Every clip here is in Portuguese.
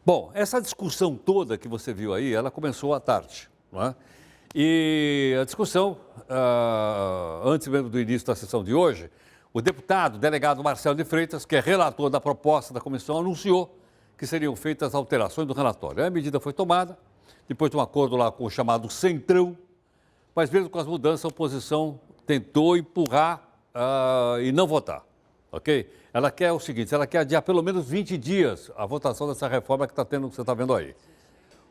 Bom, essa discussão toda que você viu aí, ela começou à tarde, não é? E a discussão, antes mesmo do início da sessão de hoje, o delegado Marcelo de Freitas, que é relator da proposta da comissão, anunciou que seriam feitas alterações do relatório. A medida foi tomada, depois de um acordo lá com o chamado Centrão, mas mesmo com as mudanças, a oposição tentou empurrar e não votar, ok? Ela quer o seguinte, ela quer adiar pelo menos 20 dias a votação dessa reforma que você está vendo aí.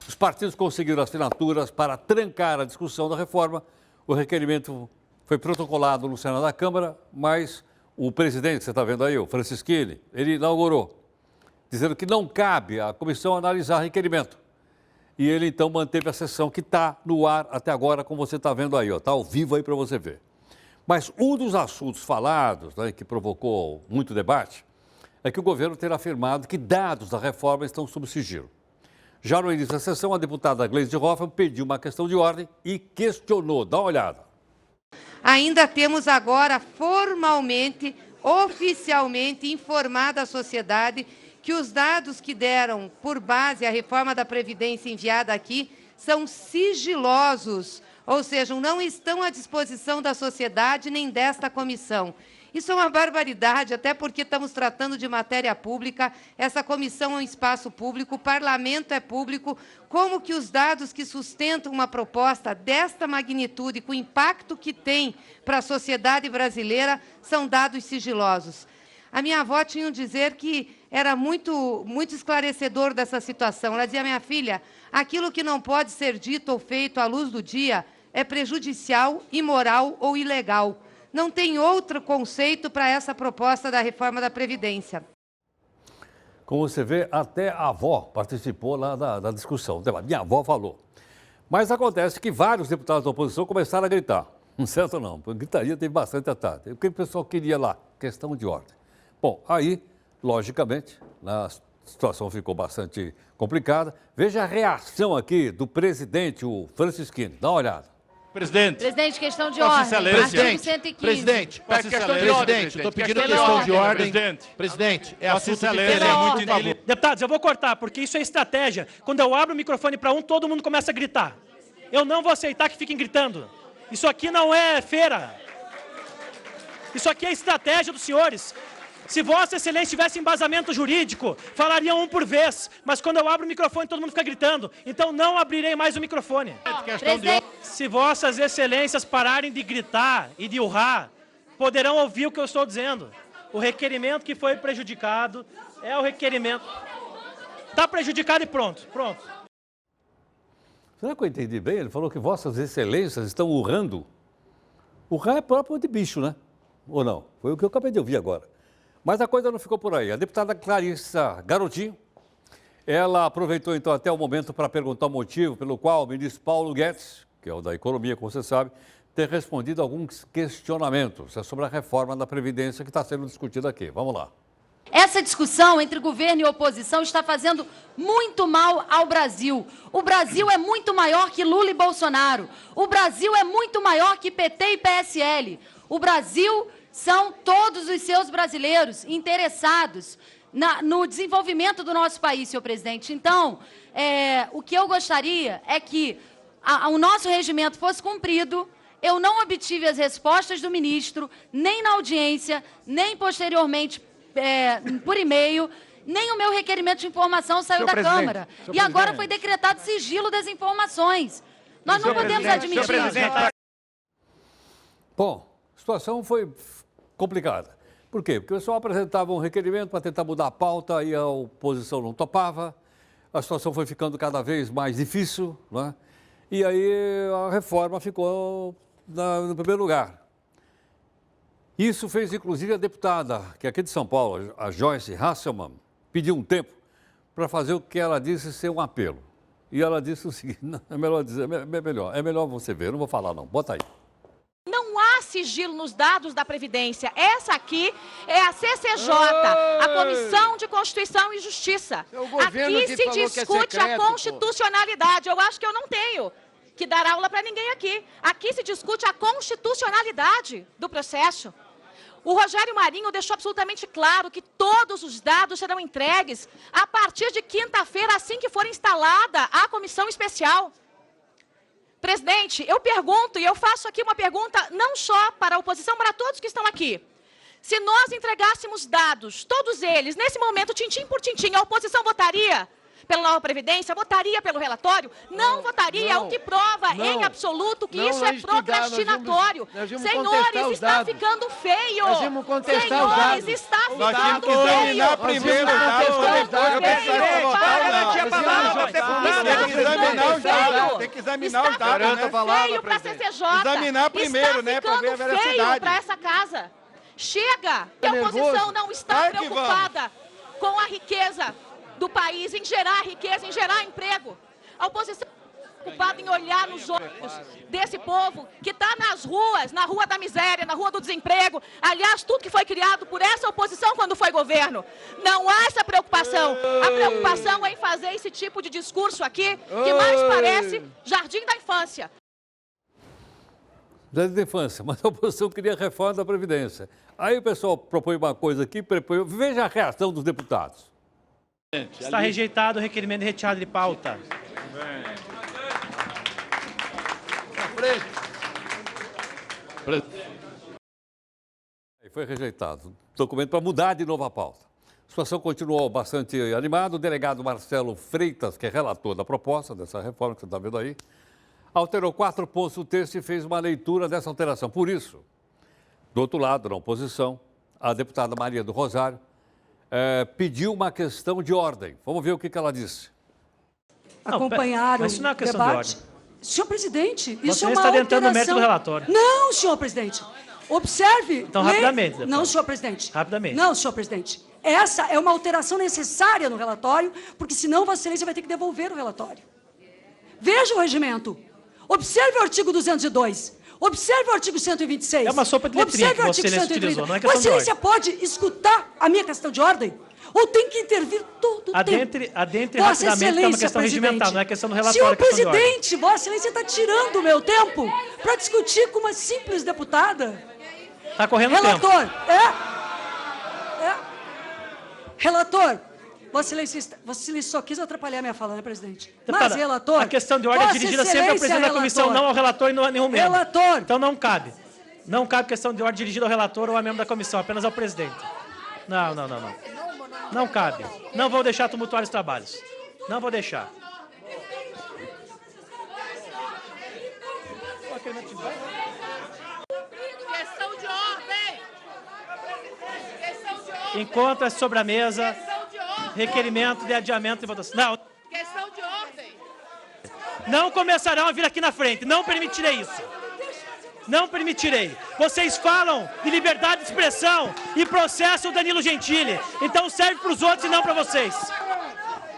Os partidos conseguiram assinaturas para trancar a discussão da reforma. O requerimento foi protocolado no Senado da Câmara, mas o presidente, que você está vendo aí, o Francisquini, ele inaugurou, dizendo que não cabe à comissão analisar requerimento. E ele, então, manteve a sessão que está no ar até agora, como você está vendo aí, está ao vivo aí para você ver. Mas um dos assuntos falados, né, que provocou muito debate, é que o governo terá afirmado que dados da reforma estão sob sigilo. Já no início da sessão, a deputada Gleisi Hoffmann pediu uma questão de ordem e questionou. Dá uma olhada. Ainda temos agora formalmente, oficialmente informada a sociedade que os dados que deram por base a reforma da Previdência enviada aqui são sigilosos, ou seja, não estão à disposição da sociedade nem desta comissão. Isso é uma barbaridade, até porque estamos tratando de matéria pública, essa comissão é um espaço público, o parlamento é público. Como que os dados que sustentam uma proposta desta magnitude, com o impacto que tem para a sociedade brasileira, são dados sigilosos? A minha avó tinha um dizer que era muito esclarecedor dessa situação. Ela dizia, minha filha, aquilo que não pode ser dito ou feito à luz do dia é prejudicial, imoral ou ilegal. Não tem outro conceito para essa proposta da reforma da Previdência. Como você vê, até a avó participou lá da discussão. Minha avó falou. Mas acontece que vários deputados da oposição começaram a gritar. Não certo não, porque gritaria teve bastante à tarde. O que o pessoal queria lá? Questão de ordem. Bom, aí, logicamente, a situação ficou bastante complicada. Veja a reação aqui do presidente, o Francisquini. Dá uma olhada. Presidente, questão de ordem. Presidente, 115. presidente, estou pedindo questão de ordem. Presidente, é assunto diferente. Deputados, eu vou cortar, porque isso é estratégia. Quando eu abro o microfone para um, todo mundo começa a gritar. Eu não vou aceitar que fiquem gritando. Isso aqui não é feira. Isso aqui é estratégia dos senhores. Se Vossa Excelência tivesse embasamento jurídico, falaria um por vez. Mas quando eu abro o microfone, todo mundo fica gritando. Então não abrirei mais o microfone. Se Vossas Excelências pararem de gritar e de urrar, poderão ouvir o que eu estou dizendo. O requerimento que foi prejudicado é o requerimento. Está prejudicado e pronto. Pronto. Será que eu entendi bem? Ele falou que Vossas Excelências estão urrando. Urrar é próprio de bicho, né? Ou não? Foi o que eu acabei de ouvir agora. Mas a coisa não ficou por aí. A deputada Clarissa Garotinho, ela aproveitou então até o momento para perguntar o motivo pelo qual o ministro Paulo Guedes, que é o da Economia, como você sabe, tem respondido alguns questionamentos sobre a reforma da Previdência que está sendo discutida aqui. Vamos lá. Essa discussão entre governo e oposição está fazendo muito mal ao Brasil. O Brasil é muito maior que Lula e Bolsonaro. O Brasil é muito maior que PT e PSL. O Brasil são todos os seus brasileiros interessados no desenvolvimento do nosso país, senhor presidente. Então, o que eu gostaria é que o nosso regimento fosse cumprido. Eu não obtive as respostas do ministro, nem na audiência, nem posteriormente por e-mail, nem o meu requerimento de informação saiu da Câmara. E agora foi decretado sigilo das informações. Nós não podemos admitir isso. Bom, a situação foi complicada. Por quê? Porque o pessoal apresentava um requerimento para tentar mudar a pauta e a oposição não topava. A situação foi ficando cada vez mais difícil, né? E aí a reforma ficou no primeiro lugar. Isso fez, inclusive, a deputada, que é aqui de São Paulo, a Joyce Hasselmann, pediu um tempo para fazer o que ela disse ser um apelo. E ela disse o seguinte, não, é melhor você ver, eu não vou falar não, bota aí. Não há sigilo nos dados da Previdência. Essa aqui é a CCJ, a Comissão de Constituição e Justiça. Aqui se discute a constitucionalidade. Eu acho que eu não tenho que dar aula para ninguém aqui. Aqui se discute a constitucionalidade do processo. O Rogério Marinho deixou absolutamente claro que todos os dados serão entregues a partir de quinta-feira, assim que for instalada a comissão especial. Presidente, eu pergunto, e eu faço aqui uma pergunta não só para a oposição, para todos que estão aqui. Se nós entregássemos dados, todos eles, nesse momento, tintim por tintim, a oposição votaria pela nova Previdência, votaria pelo relatório? Não votaria, o que prova em absoluto que isso é procrastinatório. Senhores, está ficando feio. Nós vamos contestar os dados. Senhores, está ficando Nós temos que examinar primeiro os dados. Tem que examinar os dados. Está ficando feio para a CCJ. Examinar primeiro, né, para ver a veracidade. Está ficando feio para essa casa. Chega! A oposição não está preocupada com a riqueza do país, em gerar riqueza, em gerar emprego. A oposição está preocupada em olhar nos olhos desse povo que está nas ruas, na rua da miséria, na rua do desemprego. Aliás, tudo que foi criado por essa oposição quando foi governo. Não há essa preocupação. A preocupação é em fazer esse tipo de discurso aqui, que mais parece Jardim da Infância. Jardim da Infância, mas a oposição queria a reforma da Previdência. Aí o pessoal propõe uma coisa aqui, veja a reação dos deputados. Está rejeitado o requerimento de retirada de pauta. Foi rejeitado. Documento para mudar de novo a pauta. A situação continuou bastante animada. O delegado Marcelo Freitas, que é relator da proposta dessa reforma que você está vendo aí, alterou 4 pontos do texto e fez uma leitura dessa alteração. Por isso, do outro lado, na oposição, a deputada Maria do Rosário pediu uma questão de ordem. Vamos ver o que ela disse. Acompanharam mas isso não é o questão debate. de ordem. Senhor presidente, isso Você é uma está alteração. tentando o mérito do relatório. Não, senhor presidente. Observe. Então, rapidamente. Deputado. Não, senhor presidente. Rapidamente. Não, senhor presidente. Essa é uma alteração necessária no relatório, porque senão Vossa Excelência vai ter que devolver o relatório. Veja o regimento. Observe o artigo 202. Observe o artigo 126. É uma sopa de letrinha que Vossa Excelência utilizou, não é questão de ordem. Vossa Excelência pode escutar a minha questão de ordem? Ou tem que intervir todo o tempo? Adentre rapidamente, que é uma questão regimental, não é questão do relatório. Senhor presidente, Vossa Excelência está tirando o meu tempo para discutir com uma simples deputada. Está correndo o tempo. Relator, Relator, Vossa Excelência só quis atrapalhar a minha fala, né, presidente? Deputada, mas, relator... a questão de ordem é dirigida sempre ao presidente da comissão, não ao relator e não a nenhum membro. Relator! Então não cabe. Não cabe questão de ordem dirigida ao relator ou a membro da comissão, apenas ao presidente. Não. Não cabe. Não vou deixar tumultuar os trabalhos. Não vou deixar. Questão de ordem! Encontra sobre a mesa requerimento de adiamento de votação. Não. Questão de ordem! Não começarão a vir aqui na frente. Não permitirei isso. Não permitirei. Vocês falam de liberdade de expressão e processam o Danilo Gentili. Então serve para os outros e não para vocês.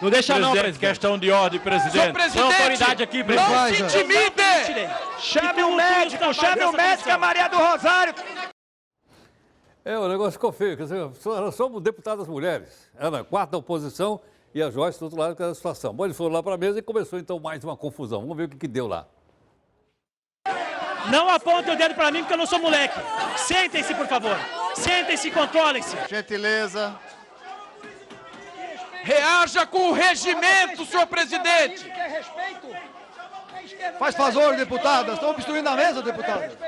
Não deixa não, presidente. Questão de ordem, presidente. Senhor presidente, autoridade aqui, presidente. Não se intimide! Chame o médico, a Maria do Rosário. O negócio ficou feio. Quer dizer, nós somos deputadas mulheres. Ana, quarta da oposição e a Joyce do outro lado da situação. Bom, eles foram lá para a mesa e começou então mais uma confusão. Vamos ver o que deu lá. Não apontem o dedo para mim porque eu não sou moleque. Sentem-se, por favor. Sentem-se e controlem-se. Gentileza. Reaja com o regimento, senhor presidente. Faz favor, deputadas. Estão obstruindo a mesa, deputadas.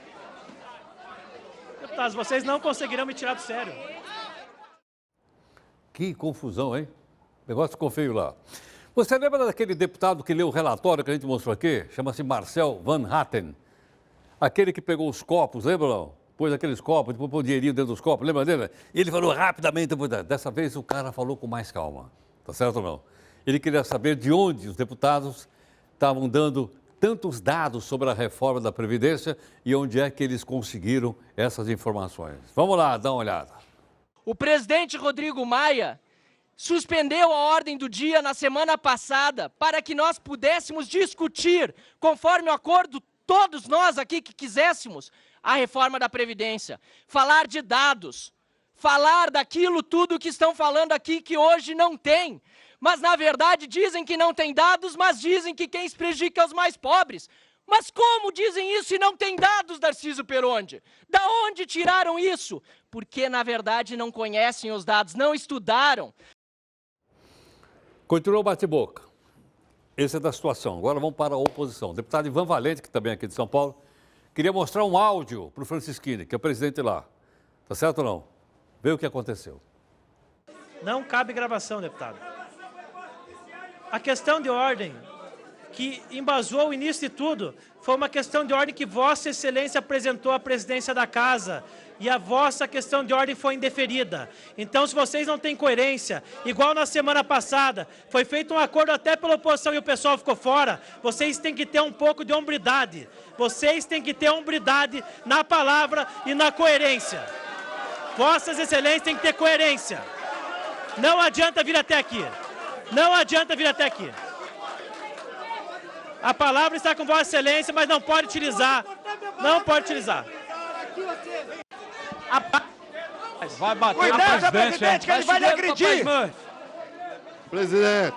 Deputados, vocês não conseguirão me tirar do sério. Que confusão, hein? O negócio ficou feio lá. Você lembra daquele deputado que leu o relatório que a gente mostrou aqui? Chama-se Marcel Van Hatten. Aquele que pegou os copos, lembra não? Pôs aqueles copos, depois pôs o dinheirinho dentro dos copos, lembra dele? E ele falou rapidamente, dessa vez o cara falou com mais calma, tá certo ou não? Ele queria saber de onde os deputados estavam dando tantos dados sobre a reforma da Previdência e onde é que eles conseguiram essas informações. Vamos lá, dá uma olhada. O presidente Rodrigo Maia suspendeu a ordem do dia na semana passada para que nós pudéssemos discutir, conforme o acordo todos nós aqui que quiséssemos, a reforma da Previdência. Falar de dados, falar daquilo tudo que estão falando aqui que hoje não tem. Mas, na verdade, dizem que não tem dados, mas dizem que quem se prejudica é os mais pobres. Mas como dizem isso e não tem dados, Narciso Peronde? Da onde tiraram isso? porque, na verdade, não conhecem os dados, não estudaram. Continuou o bate-boca. Esse é da situação. Agora vamos para a oposição. O deputado Ivan Valente, que também é aqui de São Paulo, queria mostrar um áudio para o Francisquini, que é o presidente lá. Tá certo ou não? Vê o que aconteceu. Não cabe gravação, deputado. A questão de ordem que embasou o início de tudo foi uma questão de ordem que Vossa Excelência apresentou à presidência da Casa e a vossa questão de ordem foi indeferida. Então, se vocês não têm coerência, igual na semana passada, foi feito um acordo até pela oposição e o pessoal ficou fora, vocês têm que ter um pouco de hombridade. Vocês têm que ter hombridade na palavra e na coerência. Vossas Excelências têm que ter coerência. Não adianta vir até aqui. Não adianta vir até aqui. A palavra está com Vossa Excelência, mas não pode utilizar. Não pode utilizar. Vai bater no presidente, que ele vai lhe agredir. Presidente.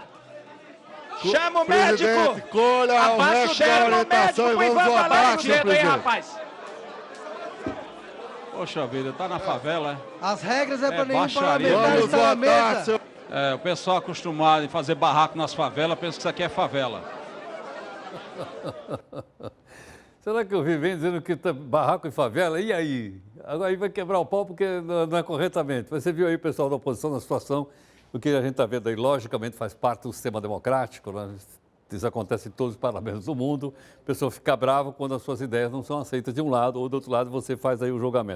Chama o médico. Colha o resto da orientação e vamos ao abate, presidente. Poxa vida, tá na favela, é? As regras é para nenhum baixaria. parlamentar estar na mesa. O pessoal acostumado em fazer barraco nas favelas pensa que isso aqui é favela. Será que eu vi bem dizendo que tá barraco em favela? E aí? Agora aí vai quebrar o pau porque não é corretamente. Você viu aí o pessoal da oposição na situação, o que a gente está vendo aí, logicamente, faz parte do sistema democrático, né? Isso acontece em todos os parlamentos do mundo. A pessoa fica brava quando as suas ideias não são aceitas de um lado ou do outro lado você faz aí o julgamento.